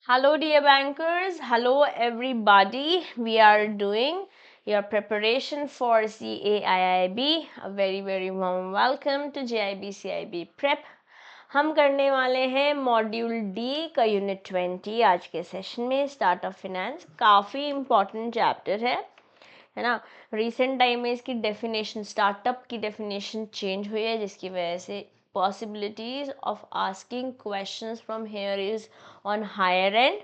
Hello, dear bankers. Hello, everybody. We are doing your preparation for CAIIB. A very, very warm welcome to JIB CIB Prep. हम करने वाले हैं module D का unit 20 आज के session में startup finance. काफ़ी इम्पॉर्टेंट चैप्टर है ना। रिसेंट टाइम में इसकी डेफिनेशन, स्टार्टअप की डेफिनेशन चेंज हुई है, जिसकी वजह से possibilities of asking questions from here is on higher end.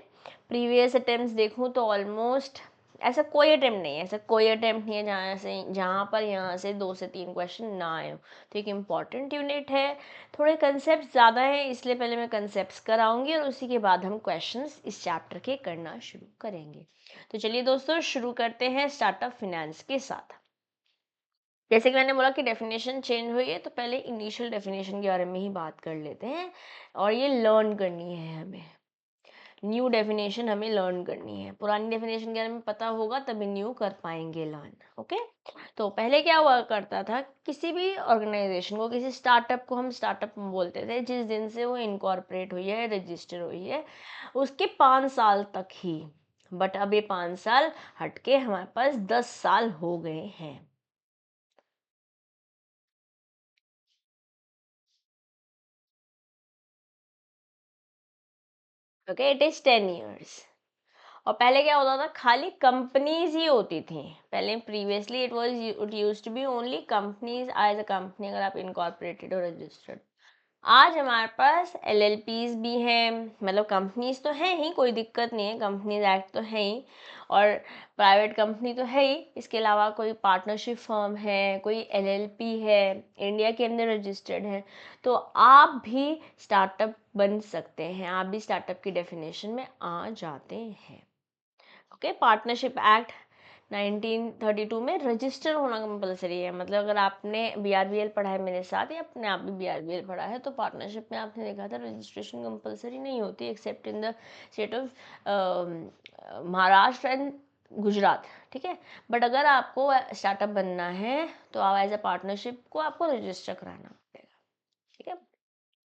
Previous attempt देखूँ तो ऑलमोस्ट ऐसा कोई अटेम्प्ट नहीं है, जहाँ पर यहाँ से 2 से 3 क्वेश्चन ना आए हो। तो एक इम्पॉर्टेंट यूनिट है, थोड़े कंसेप्ट ज़्यादा हैं, इसलिए पहले मैं कंसेप्ट कराऊंगी और उसी के बाद हम क्वेश्चंस इस चैप्टर के करना शुरू करेंगे। तो चलिए दोस्तों, शुरू करते हैं स्टार्टअप फिनेंस के साथ। जैसे कि मैंने बोला कि डेफिनेशन चेंज हुई है, तो पहले इनिशियल डेफिनेशन के बारे में ही बात कर लेते हैं, और ये लर्न करनी है हमें। न्यू डेफिनेशन हमें लर्न करनी है, पुरानी डेफिनेशन के बारे में पता होगा तभी न्यू कर पाएंगे लर्न। ओके, तो पहले क्या हुआ करता था, किसी भी ऑर्गेनाइजेशन को, किसी स्टार्टअप को हम स्टार्टअप बोलते थे जिस दिन से वो इनकॉर्पोरेट हुई है, रजिस्टर हुई है, उसके 5 साल तक ही। बट अब ये 5 साल हटके हमारे पास 10 साल हो गए हैं। Okay, it is 10 years. और पहले क्या होता था, खाली कंपनीज ही होती थी पहले। Previously it used to be only companies as a company, अगर आप इनकॉर्पोरेटेड और रजिस्टर्ड। आज हमारे पास एलएलपीज भी हैं, मतलब कंपनीज तो हैं ही, कोई दिक्कत नहीं है, कंपनीज एक्ट तो है ही, और प्राइवेट कंपनी तो है ही। इसके अलावा कोई पार्टनरशिप फर्म है, कोई एलएलपी है, इंडिया के अंदर रजिस्टर्ड है, तो आप भी स्टार्टअप बन सकते हैं, आप भी स्टार्टअप की डेफिनेशन में आ जाते हैं। ओके, पार्टनरशिप एक्ट 1932 में रजिस्टर होना कंपलसरी है। मतलब अगर आपने बीआरबीएल पढ़ा है मेरे साथ, या अपने आप भी बीआरबीएल पढ़ा है, तो पार्टनरशिप में आपने देखा था रजिस्ट्रेशन कंपलसरी नहीं होती, accept in the state of Maharashtra and Gujarat. ठीक है, बट अगर आपको स्टार्टअप बनना है तो आप एज अ पार्टनरशिप को आपको रजिस्टर कराना पड़ेगा। ठीक है,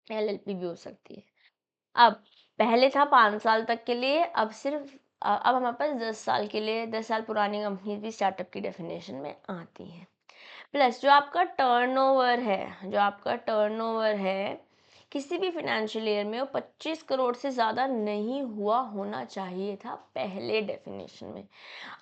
एलएलपी भी हो सकती है। अब पहले था 5 साल तक के लिए, अब सिर्फ अब हमारे पास 10 साल के लिए, 10 साल पुरानी कंपनी भी स्टार्टअप की डेफिनेशन में आती हैं। प्लस जो आपका टर्नओवर है किसी भी फाइनेंशियल ईयर में, वो 25 करोड़ से ज़्यादा नहीं हुआ होना चाहिए था पहले डेफिनेशन में।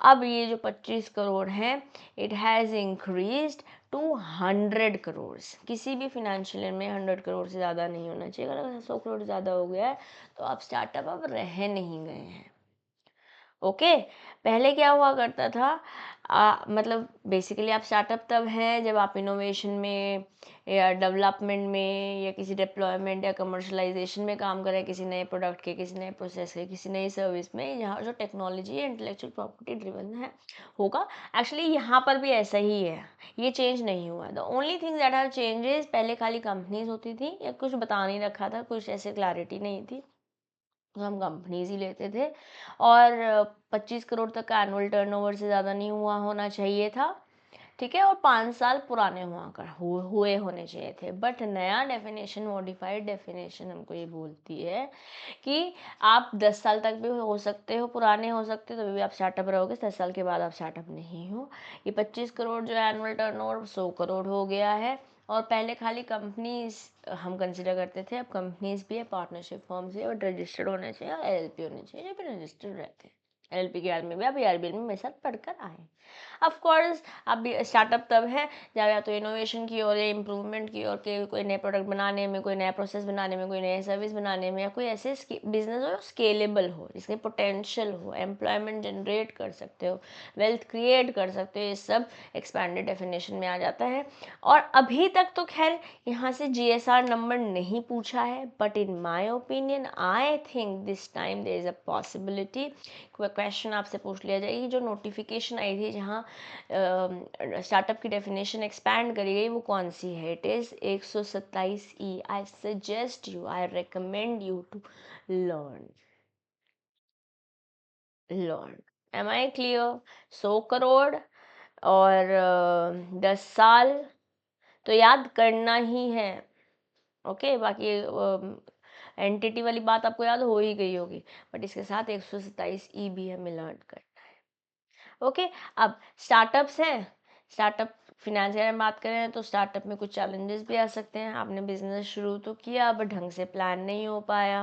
अब ये जो 25 करोड़ है, it has increased to 100 crore. किसी भी फिनेंशियल ईयर में 100 करोड़ से ज़्यादा नहीं होना चाहिए। अगर 100 करोड़ ज़्यादा हो गया है तो आप स्टार्टअप अब रह नहीं गए हैं। ओके, पहले क्या हुआ करता था, मतलब बेसिकली आप स्टार्टअप तब है जब आप इनोवेशन में या डेवलपमेंट में या किसी डिप्लॉयमेंट या कमर्शलाइजेशन में काम करें, किसी नए प्रोडक्ट के, किसी नए प्रोसेस के, किसी नई सर्विस में, जहाँ जो टेक्नोलॉजी है इंटेलेक्चुअल प्रॉपर्टी ड्रिवन है होगा। एक्चुअली यहाँ पर भी ऐसा ही है, ये चेंज नहीं हुआ। The only thing that have changes, पहले खाली कंपनीज होती थी या कुछ बता नहीं रखा था, कुछ ऐसे क्लैरिटी नहीं थी, तो हम कंपनीज ही लेते थे, और 25 करोड़ तक का एनुअल टर्नओवर से ज़्यादा नहीं हुआ होना चाहिए था। ठीक है, और 5 साल पुराने हुए होने चाहिए थे। बट नया डेफिनेशन, मॉडिफाइड डेफिनेशन हमको ये बोलती है कि आप 10 साल तक भी हो सकते हो, पुराने हो सकते हो, तभी भी आप स्टार्टअप रहोगे, 10 साल के बाद आप स्टार्टअप नहीं हो। ये 25 करोड़ जो एनुअल टर्नओवर 100 करोड़ हो गया है, और पहले खाली कंपनीज हम कंसिडर करते थे, अब कंपनीज भी है, पार्टनरशिप फर्म्स भी है, बट रजिस्टर्ड होने चाहिए और एलएलपी होने चाहिए, जो भी रजिस्टर्ड रहते हैं। एलएलपी के बारे में भी आप आरबीएल में मेरे साथ पढ़कर आए। ऑफ कोर्स अब स्टार्टअप तब है जब या तो इनोवेशन की और या इम्प्रूवमेंट की, और कोई नए प्रोडक्ट बनाने में, कोई नया प्रोसेस बनाने में, कोई नए सर्विस बनाने में, या कोई ऐसे बिजनेस हो स्केलेबल हो, जिसके पोटेंशियल हो, एम्प्लॉयमेंट जनरेट कर सकते हो, वेल्थ क्रिएट कर सकते हो, ये सब एक्सपैंडेड डेफिनेशन में आ जाता है। और अभी तक तो खैर यहाँ से जीएसआर नंबर नहीं पूछा है, but in my opinion I think this time there is a possibility कोई क्वेश्चन आपसे पूछ लिया जाएगी। जो नोटिफिकेशन आई थी जहाँ स्टार्टअप की डेफिनेशन एक्सपैंड करी गई, वो कौन सी है? It is 127E। I suggest you, I recommend you to learn learn. Am I clear? 100 crore और 10 साल तो याद करना ही है। ओके, बाकी एंटिटी वाली बात आपको याद हो ही गई होगी, बट इसके साथ 127 भी हमें लर्न करना है। ओके, अब स्टार्टअप्स हैं। स्टार्टअप फिनेंस के बारे में बात करें तो स्टार्टअप में कुछ चैलेंजेस भी आ सकते हैं। आपने बिजनेस शुरू तो किया बट ढंग से प्लान नहीं हो पाया।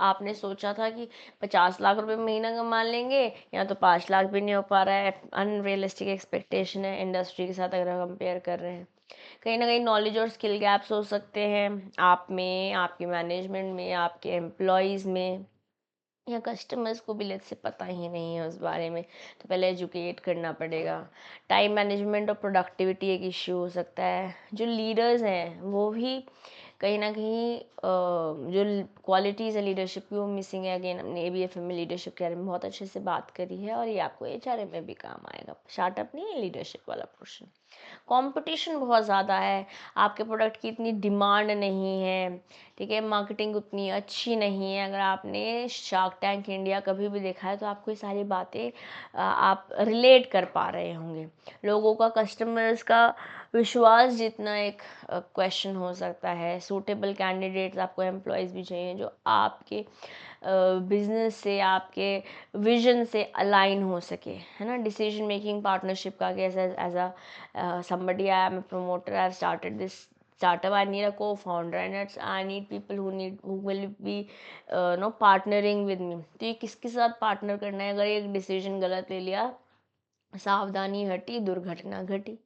आपने सोचा था कि 50 लाख रुपए महीना कमा लेंगे, या तो 5 लाख भी नहीं हो पा रहा है। अनरियलिस्टिक एक्सपेक्टेशन है इंडस्ट्री के साथ अगर हम कंपेयर कर रहे हैं। कहीं ना कहीं नॉलेज और स्किल गैप्स हो सकते हैं आप में, आपके मैनेजमेंट में, आपके एम्प्लॉयज़ में, या कस्टमर्स को भी लेट से पता ही नहीं है उस बारे में, तो पहले एजुकेट करना पड़ेगा। टाइम मैनेजमेंट और प्रोडक्टिविटी एक इश्यू हो सकता है। जो लीडर्स हैं वो भी कहीं ना कहीं जो क्वालिटीज़ है लीडरशिप की वो मिसिंग है। अगेन हमने ABFM में लीडरशिप के बारे में बहुत अच्छे से बात करी है, और ये आपको HRM में भी काम आएगा। स्टार्टअप नहीं है, लीडरशिप वाला पोर्शन। कंपटीशन बहुत ज़्यादा है, आपके प्रोडक्ट की इतनी डिमांड नहीं है, ठीक है, मार्केटिंग उतनी अच्छी नहीं है। अगर आपने शार्क टैंक इंडिया कभी भी देखा है तो आपको ये सारी बातें आप रिलेट कर पा रहे होंगे। लोगों का, कस्टमर्स का विश्वास जितना एक क्वेश्चन हो सकता है। सूटेबल कैंडिडेट्स, आपको एम्प्लॉयज़ भी चाहिए जो आपके बिजनेस से, आपके विजन से अलाइन हो सके, है ना। डिसीजन मेकिंग पार्टनरशिप का कैसे, as a somebody, I am a promoter, I have started this startup, I need a co-founder, and I need people who will be partnering with me। तो ये किसके साथ पार्टनर करना है? अगर एक डिसीजन गलत ले लिया, सावधानी हटी, दुर्घटना घटी।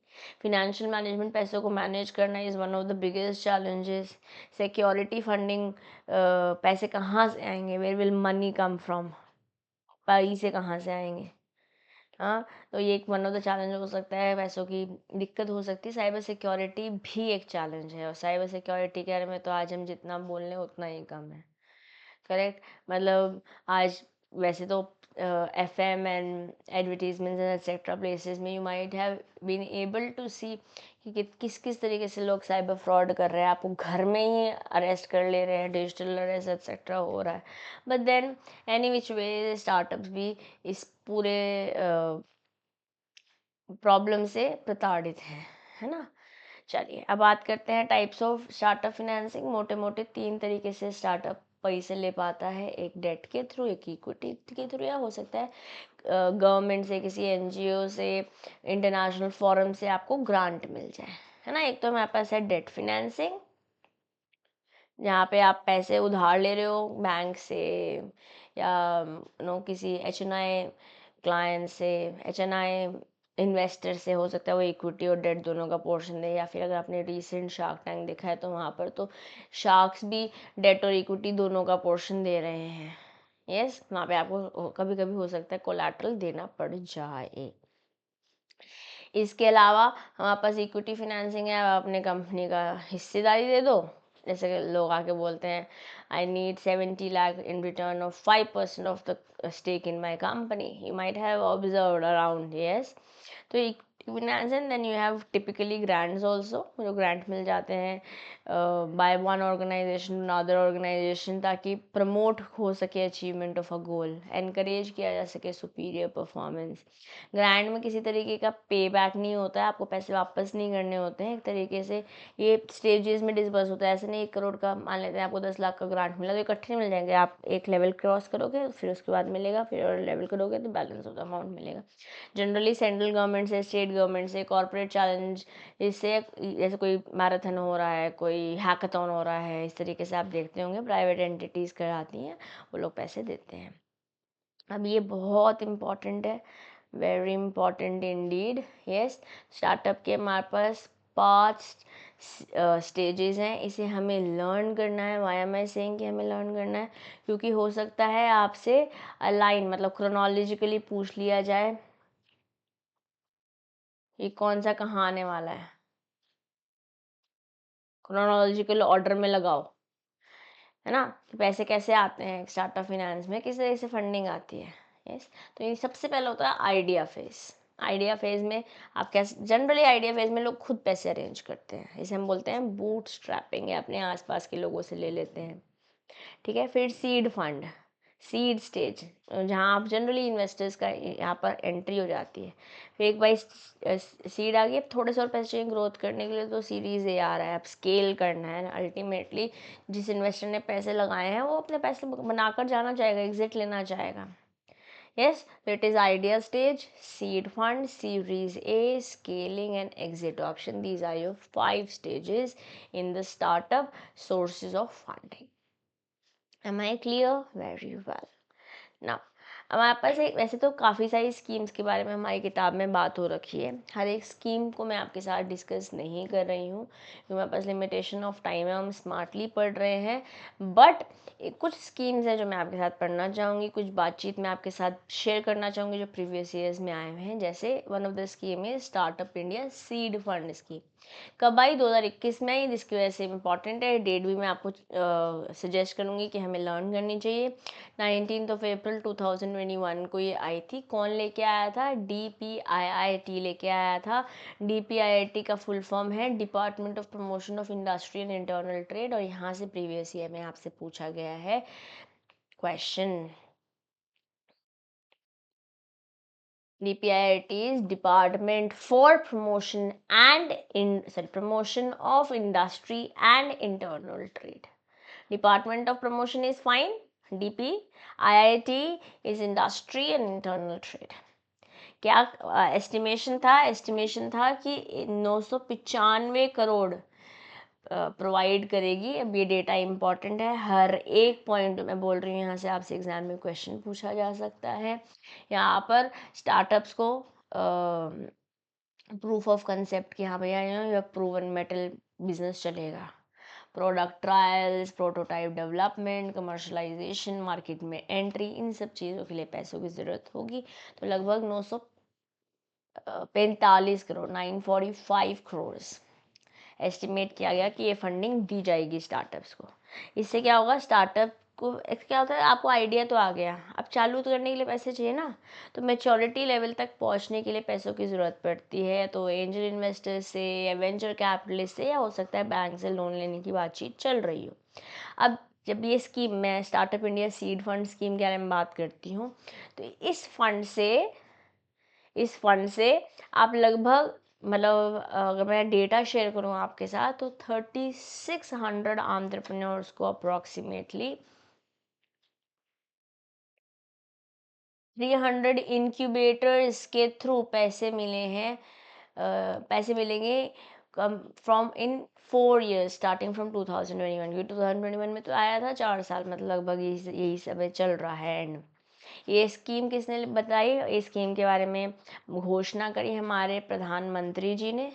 फिनेंशियल मैनेजमेंट, पैसों को मैनेज करना is one of the biggest challenges. Security, funding, पैसे कहाँ से आएंगे? Where will money come from? पैसे कहाँ से आएंगे? हाँ, तो ये एक वन ऑफ द चैलेंज हो सकता है। पैसों की दिक्कत हो सकती है। साइबर सिक्योरिटी भी एक चैलेंज है, और साइबर सिक्योरिटी के बारे में तो आज हम जितना बोल लें उतना ही कम है। करेक्ट, मतलब आज वैसे तो FM and advertisements and etcetera places में you might have been able to see कि किस किस तरीके से लोग साइबर फ्रॉड कर रहे हैं। आपको घर में ही अरेस्ट कर ले रहे हैं, डिजिटल अरेस्ट एक्सेट्रा हो रहा है। But then any which way startups भी इस पूरे प्रॉब्लम से प्रताड़ित है ना। चलिए अब बात करते हैं टाइप्स ऑफ स्टार्टअप फिनेंसिंग। मोटे मोटे 3 तरीके से स्टार्टअप पैसे ले पाता है। एक डेट के थ्रू, एक इक्विटी के थ्रू, या हो सकता है गवर्नमेंट से, किसी NGO से, इंटरनेशनल फोरम से आपको ग्रांट मिल जाए, है ना। एक तो हमारे पास है डेट फिनेंसिंग, जहाँ पे आप पैसे उधार ले रहे हो बैंक से, या किसी HNI क्लाइंट से, HNI इन्वेस्टर से। हो सकता है वो इक्विटी और डेट दोनों का पोर्शन दे, या फिर अगर आपने रिसेंट शार्क टैंक देखा है तो वहाँ पर तो शार्क्स भी डेट और इक्विटी दोनों का पोर्शन दे रहे हैं। यस, वहाँ पे आपको कभी कभी हो सकता है कोलैटरल देना पड़ जाए। इसके अलावा हमारे पास इक्विटी फिनेंसिंग है, आप अपने कंपनी का हिस्सेदारी दे दो। जैसे कि लोग आके बोलते हैं I need 70 lakh in return of 5% of the stake in my company. You might have observed around, yes. तो finance, and then you have typically grants also, जो ग्रांट मिल जाते हैं by one organization other organization, ताकि promote हो सके achievement of a goal, encourage किया जा सके सुपीरियर परफॉर्मेंस। ग्रांट में किसी तरीके का पे बैक नहीं होता है, आपको पैसे वापस नहीं करने होते हैं। एक तरीके से ये स्टेजेस में डिसबर्स होता है। ऐसे नहीं 1 करोड़ का मान लेते हैं आपको 10 लाख का ग्रांट मिला तो इकट्ठे मिल जाएंगे। आप एक लेवल क्रॉस करोगे फिर उसके बाद मिलेगा, फिर और लेवल करोगे तो बैलेंस ऑफ द अमाउंट मिलेगा। जनरली सेंट्रल गवर्नमेंट से, स्टेट गवर्नमेंट से, कॉर्पोरेट चैलेंज, इससे जैसे कोई मैराथन हो रहा है, कोई हैकाथॉन हो रहा है, इस तरीके से आप देखते होंगे प्राइवेट एंटिटीज़ कराती हैं, वो लोग पैसे देते हैं। अब ये बहुत इम्पॉर्टेंट है, very important Indeed. Yes, startup के हमारे पास 5 स्टेजेस हैं, इसे हमें लर्न करना है। वाई एम आई सेइंग कि हमें लर्न करना है? क्योंकि हो सकता है आपसे अलाइन, मतलब क्रोनोलॉजिकली पूछ लिया जाए ये कौन सा कहाँ आने वाला है, क्रोनोलॉजिकल ऑर्डर में लगाओ, है ना, कि पैसे कैसे आते हैं स्टार्टअप फिनेंस में, किस तरह से फंडिंग आती है। यस, तो ये सबसे पहले होता है आइडिया फेज। आइडिया फेज में आप कैसे, जनरली आइडिया फेज में लोग खुद पैसे अरेंज करते हैं, इसे हम बोलते हैं बूट स्ट्रैपिंग, या अपने आसपास के लोगों से ले लेते हैं। ठीक है, फिर सीड फंड। सीड स्टेज, जहाँ आप जनरली इन्वेस्टर्स का यहाँ पर एंट्री हो जाती है। फिर एक बार सीड आ गई, अब थोड़े से और पैसे चाहिए ग्रोथ करने के लिए, तो सीरीज ए आ रहा है, अब स्केल करना है। अल्टीमेटली जिस इन्वेस्टर ने पैसे लगाए हैं वो अपने पैसे बनाकर जाना चाहेगा, एग्जिट लेना चाहेगा। Yes, so it is idea stage, seed fund, series A, scaling and exit option. These are your 5 stages in the startup sources of funding. Am I clear? Very well. Now, हमारे पास एक, वैसे तो काफ़ी सारी schemes के बारे में हमारी किताब में बात हो रखी है। हर एक स्कीम को मैं आपके साथ डिस्कस नहीं कर रही हूँ क्योंकि हमारे पास लिमिटेशन ऑफ टाइम है, हम स्मार्टली पढ़ रहे हैं। बट कुछ स्कीम्स हैं जो मैं आपके साथ पढ़ना चाहूँगी, कुछ बातचीत मैं आपके साथ शेयर करना चाहूँगी जो प्रीवियस ईयर्स में आए हुए हैं। जैसे one of the scheme is startup India seed fund scheme. कब आई? 2021 में आई, जिसकी वजह से इम्पॉर्टेंट है। डेट भी मैं आपको सजेस्ट करूँगी कि हमें लर्न करनी चाहिए। 19 अप्रैल 2021 को ये आई थी। कौन लेके आया था? DPIIT लेके आया था। DPIIT का फुल फॉर्म है department of promotion of industry and internal trade, और यहाँ से प्रीवियस ईयर में आपसे पूछा गया है question. DPIIT is Department for Promotion of Industry and Internal Trade. Department of Promotion is fine. DPIIT is Industry and Internal Trade. क्या estimation था कि 995 करोड़ प्रोवाइड करेगी। अब ये डेटा इंपॉर्टेंट है, हर एक पॉइंट मैं बोल रही हूँ, यहाँ से आपसे एग्जाम में क्वेश्चन पूछा जा सकता है। यहाँ पर स्टार्टअप्स को प्रूफ ऑफ कंसेप्ट कि हाँ भैया ये प्रूवन मेटल बिजनेस चलेगा, product trials, prototype development, commercialisation, market में एंट्री, इन सब चीज़ों के लिए पैसों की ज़रूरत होगी। तो लगभग 945 करोड़ 945 करोड़ एस्टिमेट किया गया कि ये फंडिंग दी जाएगी स्टार्टअप्स को। इससे क्या होगा? स्टार्टअप को क्या होता है, आपको आइडिया तो आ गया, अब चालू तो करने के लिए पैसे चाहिए ना। तो मैच्योरिटी लेवल तक पहुंचने के लिए पैसों की ज़रूरत पड़ती है। तो एंजल इन्वेस्टर से या वेंचर कैपिटलिस्ट से, या हो सकता है बैंक से लोन लेने की बातचीत चल रही हो। अब जब ये स्कीम, मैं startup India seed fund scheme के बारे में बात करती हूँ, तो इस फंड से आप लगभग, मतलब अगर मैं डेटा शेयर करूँ आपके साथ, तो 3600 एंटरप्रेन्योर्स को अप्रॉक्सीमेटली 300 इंक्यूबेटर्स के थ्रू पैसे मिले हैं। पैसे मिलेंगे from in 4 years starting from 2021, क्योंकि 2021 में तो आया था 4 साल, मतलब लगभग यही समय चल रहा है। एंड ये स्कीम किसने बताई? इस स्कीम के बारे में घोषणा करी हमारे प्रधानमंत्री जी ने।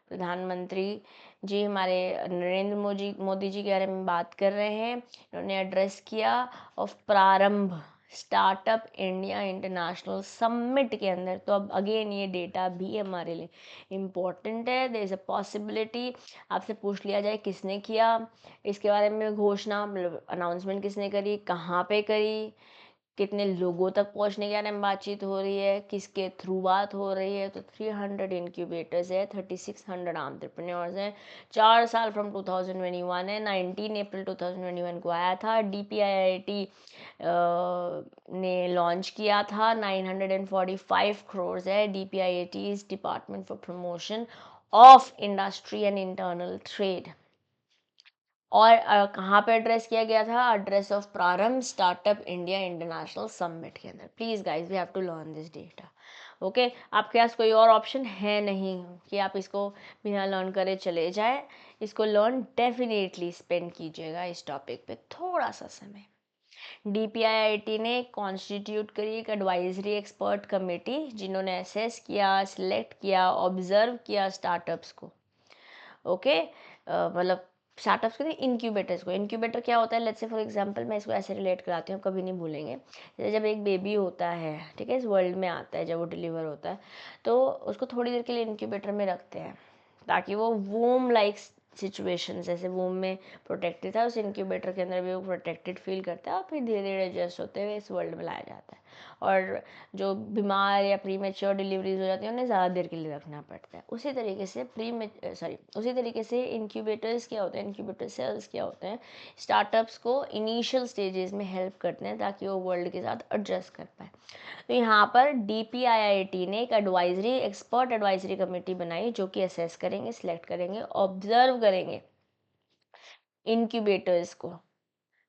प्रधानमंत्री जी हमारे नरेंद्र मोदी जी के बारे में बात कर रहे हैं। इन्होंने एड्रेस किया of Prarambh startup India international summit के अंदर। तो अब अगेन ये डेटा भी हमारे लिए इम्पोर्टेंट है। देयर इज़ अ पॉसिबिलिटी आपसे पूछ लिया जाए किसने किया इसके बारे में घोषणा, मतलब अनाउंसमेंट किसने करी, कहाँ पे करी, कितने लोगों तक पहुंचने के बारे में बातचीत हो रही है, किसके थ्रू बात हो रही है। तो 300 इंक्यूबेटर्स है, 3600 एंटरप्रेन्योर्स हैं। 4 साल फ्रॉम 2021 है। 19 अप्रैल 2021 को आया था। DPIIT ने लॉन्च किया था। 945 करोड़ है। DPIIT is department for promotion of industry and internal trade. और कहाँ पे एड्रेस किया गया था? Address of Prarambh startup India international summit के अंदर। Please guys we have to learn this data. Okay, आपके पास कोई और ऑप्शन है नहीं कि आप इसको बिना लर्न करे चले जाए। इसको लर्न डेफिनेटली स्पेंड कीजिएगा इस टॉपिक पे थोड़ा सा समय। DPIIT ने कॉन्स्टिट्यूट करी एक एडवाइजरी एक्सपर्ट कमेटी, जिन्होंने असेस किया, सिलेक्ट किया, ऑब्जर्व किया स्टार्टअप्स को। ओके, मतलब स्टार्टअप्स के इंक्यूबेटर्स को। इंक्यूबेटर क्या होता है? लेट्स से फॉर एग्जांपल मैं इसको ऐसे रिलेट कराती हूँ, आप कभी नहीं भूलेंगे। जैसे जब एक बेबी होता है, ठीक है, इस वर्ल्ड में आता है, जब वो डिलीवर होता है तो उसको थोड़ी देर के लिए इंक्यूबेटर में रखते हैं ताकि वो वूम लाइक सिचुएशन, जैसे वूम में प्रोटेक्टेड था, उस इंक्यूबेटर के अंदर भी वो प्रोटेक्टेड फील करता है और फिर धीरे धीरे एडजस्ट होते हुए इस वर्ल्ड में लाया जाता है। और जो बीमार या प्री मेच्योर डिलीवरीज हो जाती हैं उन्हें ज़्यादा देर के लिए रखना पड़ता है। उसी तरीके से इंक्यूबेटर्स क्या होते हैं, इंक्यूबेटर सेल्स क्या होते हैं, स्टार्टअप्स को इनिशियल स्टेजेस में हेल्प करते हैं ताकि वो वर्ल्ड के साथ एडजस्ट कर पाए। तो यहाँ पर DPIIT ने एक एक्सपर्ट एडवाइजरी कमेटी बनाई जो कि असेस करेंगे, सिलेक्ट करेंगे, ऑब्जर्व करेंगे इनक्यूबेटर्स को,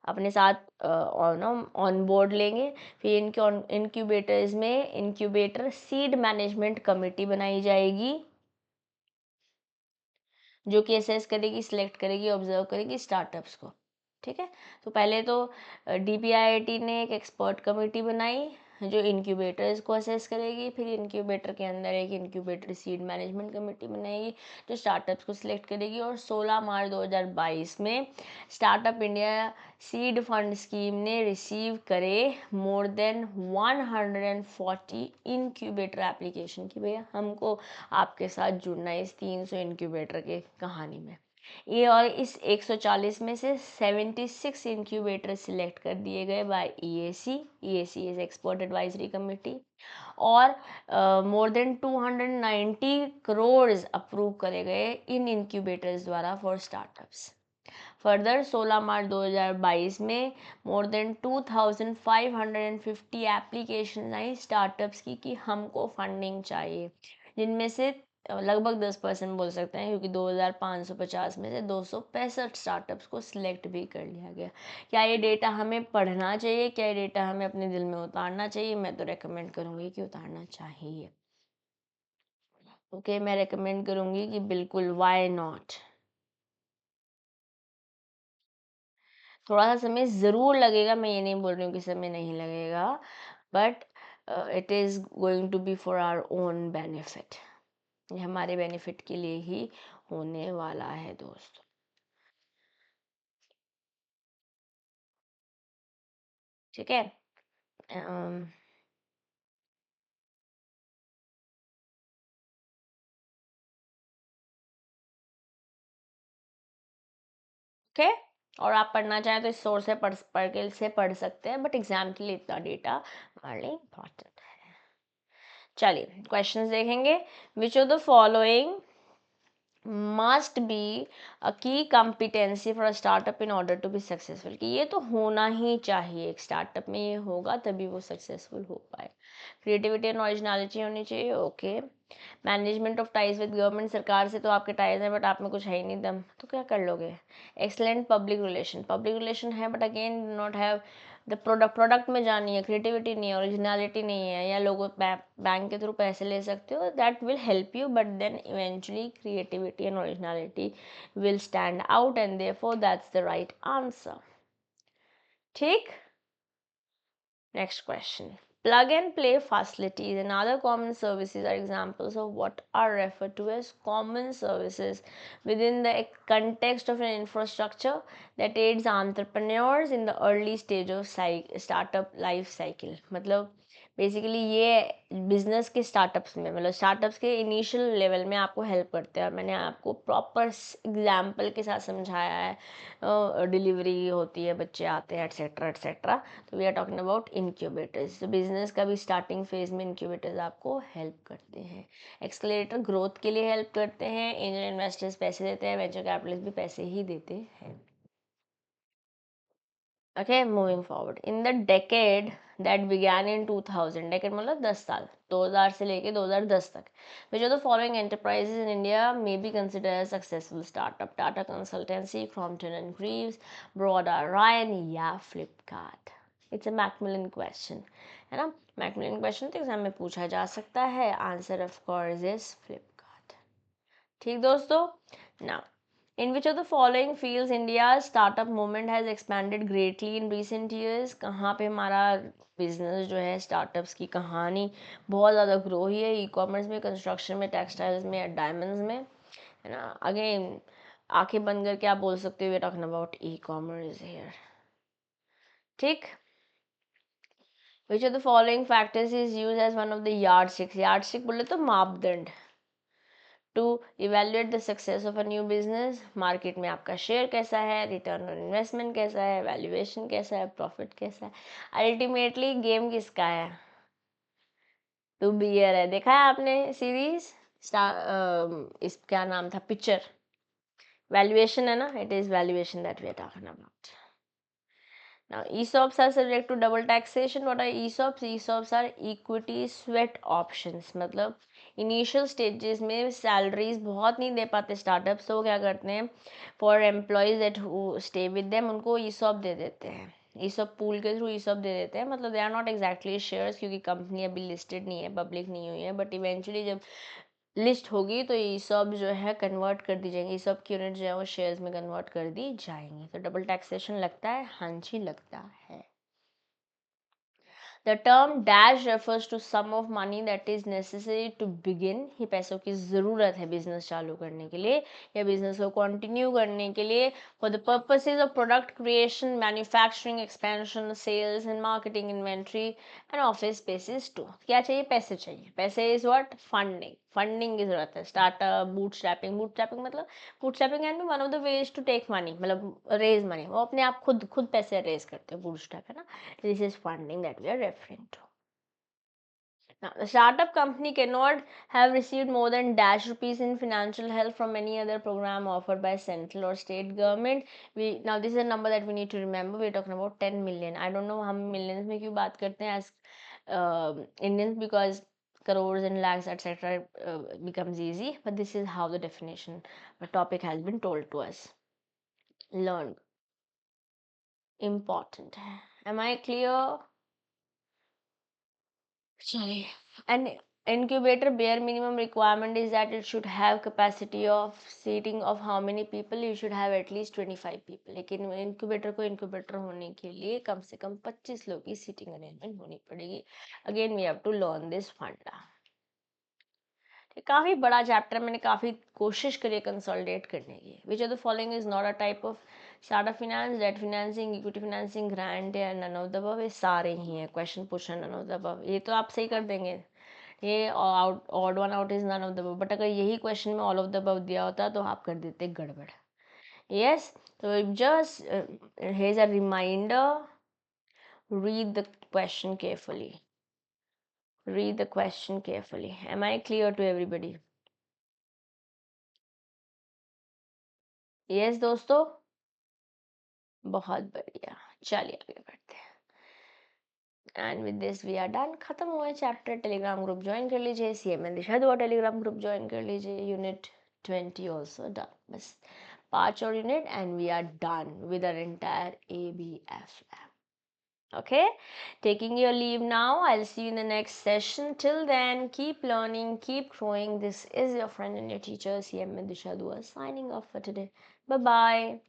अपने साथ ऑन बोर्ड लेंगे। फिर इनके इनक्यूबेटर्स में इनक्यूबेटर सीड मैनेजमेंट कमेटी बनाई जाएगी जो कि असेस करेगी, सिलेक्ट करेगी, ऑब्जर्व करेगी स्टार्टअप्स को। ठीक है, तो पहले तो DPIIT ने एक एक्सपर्ट कमेटी बनाई जो इनक्यूबेटर्स को असेस करेगी। फिर इनक्यूबेटर के अंदर एक इनक्यूबेटर सीड मैनेजमेंट कमेटी बनाएगी जो स्टार्टअप्स को सिलेक्ट करेगी। और 16 मार्च 2022 में startup India seed fund scheme ने रिसीव करे मोर देन 140 इनक्यूबेटर एप्लीकेशन की भैया हमको आपके साथ जुड़ना है इस 300 इनक्यूबेटर के कहानी में। ये और इस 140 में से 76 इंक्यूबेटर सिलेक्ट कर दिए गए by EAC is expert advisory committee. और मोर देन 290 करोड़ अप्रूव करे गए इन इंक्यूबेटर्स द्वारा फॉर स्टार्टअप्स। फर्दर 16 मार्च 2022 में मोर देन 2550 एप्लीकेशन आई स्टार्टअप्स की कि हमको फंडिंग चाहिए, जिनमें से लगभग 10% बोल सकते हैं क्योंकि 2550 में से 265 स्टार्टअप्स को सिलेक्ट भी कर लिया गया। क्या ये डेटा हमें पढ़ना चाहिए, क्या ये डेटा हमें अपने दिल में उतारना चाहिए? मैं तो रेकमेंड करूँगी कि उतारना चाहिए। ओके, मैं रेकमेंड करूँगी कि बिल्कुल, वाई नॉट। थोड़ा सा समय ज़रूर लगेगा, मैं ये नहीं बोल रही हूँ कि समय नहीं लगेगा, but it is going to be for our own benefit. ये हमारे बेनिफिट के लिए ही होने वाला है दोस्तों। ठीक है, ओके। और आप पढ़ना चाहें तो इस सोर्स से पढ़ सकते हैं, बट एग्जाम के लिए इतना डेटा हमारे लिए इम्पॉर्टेंट है। चलिए क्वेश्चंस देखेंगे। Which of the following must be a key competency for a startup in order to be successful, कि ये तो होना ही चाहिए, एक स्टार्टअप में ये होगा तभी वो सक्सेसफुल हो पाए। क्रिएटिविटी एंड ओरिजिनलिटी होनी चाहिए, okay. Management of ties with government, सरकार से तो आपके टाइज हैं बट आप में कुछ है ही नहीं दम, तो क्या कर लोगे। एक्सलेंट पब्लिक रिलेशन है but again not have the product में जानी है, क्रिएटिविटी नहीं है, ओरिजिनलिटी नहीं है, या लोगों बैंक के थ्रू पैसे ले सकते हो, that will help you, but then eventually creativity and originality will stand out and therefore that's the right answer. ठीक, next question. Plug and play facilities and other common services are examples of what are referred to as common services within the context of an infrastructure that aids entrepreneurs in the early stage of startup life cycle. मतलब basically ये business के startups में, मतलब startups के initial level में आपको help करते हैं। और मैंने आपको प्रॉपर एग्जाम्पल के साथ समझाया है, डिलीवरी होती है, बच्चे आते हैं, एट्सेट्रा एट्सेट्रा। तो we are talking about incubators. तो बिजनेस का भी स्टार्टिंग फेज में इनक्यूबेटर्स आपको हेल्प करते हैं। एक्सलेटर ग्रोथ के लिए हेल्प करते हैं, एंजल इन्वेस्टर्स पैसे देते हैं, वेंचर कैपिटलिस्ट भी पैसे ही देते हैं। Okay, moving forward. In the decade that began in 2000, decade मतलब 10 साल, 2000 से लेके 2010 तक, which of the following enterprises in India may be considered as successful startup? Tata Consultancy, Crompton and Greaves, Broad Ryan या Flipkart? It's a Macmillan question, है ना। Macmillan question तो exam में पूछा जा सकता है। Answer of course is Flipkart. ठीक दोस्तों, now in which of the following fields India's startup movement has expanded greatly in recent years? कहाँ पे हमारा बिजनेस जो है स्टार्टअप्स की कहानी बहुत ज़्यादा ग्रो हुई है? ई कॉमर्स में, कंस्ट्रक्शन में, टेक्सटाइल्स में, डायमंड्स में, है ना। अगेन आंखें बंद करके आप बोल सकते हो we are talking about e commerce here. ठीक, which of the following factors is use as one of the yardsticks? Yardstick बोले तो मापदंड, to evaluate the success of a new business, market में आपका शेयर कैसा है, रिटर्न ऑन इन्वेस्टमेंट कैसा है, वैल्यूएशन कैसा है, प्रॉफिट कैसा है। अल्टीमेटली गेम किसका है? टू बियर है। देखा है आपने सीरीज इस क्या नाम था, पिक्चर, वैल्यूएशन है ना, it is valuation that we are talking about. Now, ESOPs are subject to double taxation. What are ESOPs? ESOPs are equity sweat options. मतलब इनिशियल स्टेजेस में सैलरीज बहुत नहीं दे पाते स्टार्टअप्स, तो वो क्या करते हैं, for employees that who stay with them उनको ESOP दे देते हैं, ESOP पूल के थ्रू ESOP दे देते हैं। मतलब they are not exactly shares, क्योंकि कंपनी अभी लिस्टेड नहीं है, पब्लिक नहीं हुई है, बट इवेंचुअली जब लिस्ट होगी तो ESOP जो है कन्वर्ट कर दी जाएंगी, ESOP की यूनिट जो है वो शेयर्स में कन्वर्ट कर दी जाएंगी। तो डबल टैक्सेशन लगता है? हाँ जी लगता है। The term dash refers to sum of money that is necessary to begin. ये पैसों की ज़रूरत है बिजनेस चालू करने के लिए या बिजनेस को कंटिन्यू करने के लिए, for the purposes of product creation, manufacturing, expansion, sales and marketing, inventory and office spaces too. क्या चाहिए? पैसे चाहिए। पैसे is what? Funding. फंडिंग की ज़रूरत है। स्टार्टअप, बूटस्ट्रैपिंग, बूटस्ट्रैपिंग मतलब bootstrapping can be one of the ways to take money, मतलब रेज मनी, वो अपने आप खुद पैसे रेज करते हैं, बूटस्ट्रैप है ना। This is funding that we are referring to. Now, the startup company cannot have received more than dash rupees in financial help from any other program offered by central or state government. Now this is a number that we need to remember. We're talking about 10 million. I don't know हम millions में क्यों बात करते हैं as Indians, because crores and lakhs etc. Becomes easy. But this is how the definition, the topic has been told to us. Learn. Important. Am I clear? Sorry. An incubator bare minimum requirement is that it should have capacity of seating of how many people? You should have at least 25 people. लेकिन incubator को incubator होने के लिए कम से कम 25 लोग की seating arrangement होनी पड़ेगी. Again we have to learn this funda. काफ़ी बड़ा चैप्टर, मैंने काफ़ी कोशिश करी कंसोलिडेट करने की. Which of the following is not a type of startup finance? Debt financing, equity financing, grant या नन ऑफ द अबव? ये सारे ही हैं क्वेश्चन पूछना नन ऑफ द अबव, ये तो आप सही कर देंगे. ये odd one out is none of the above, but अगर यही क्वेश्चन में ऑल ऑफ द अबव दिया होता तो आप कर देते गड़बड़. यस, तो just here is a reminder, read the question carefully. Read the question carefully. Am I clear to everybody? Yes दोस्तों, बहुत बढ़िया. चलिए आगे बढ़ते हैं. And with this we are done. खत्म हुआ चैप्टर. टेलीग्राम ग्रुप ज्वाइन कर लीजिए, CMN दिशा दुआ टेलीग्राम ग्रुप ज्वाइन कर लीजिए. Unit 20 also done. बस 5 और unit and we are done with our entire ABF lab. Okay, taking your leave now. I'll see you in the next session. Till then, keep learning, keep growing. This is your friend and your teacher, CMN Disha Dua, signing off for today. Bye bye.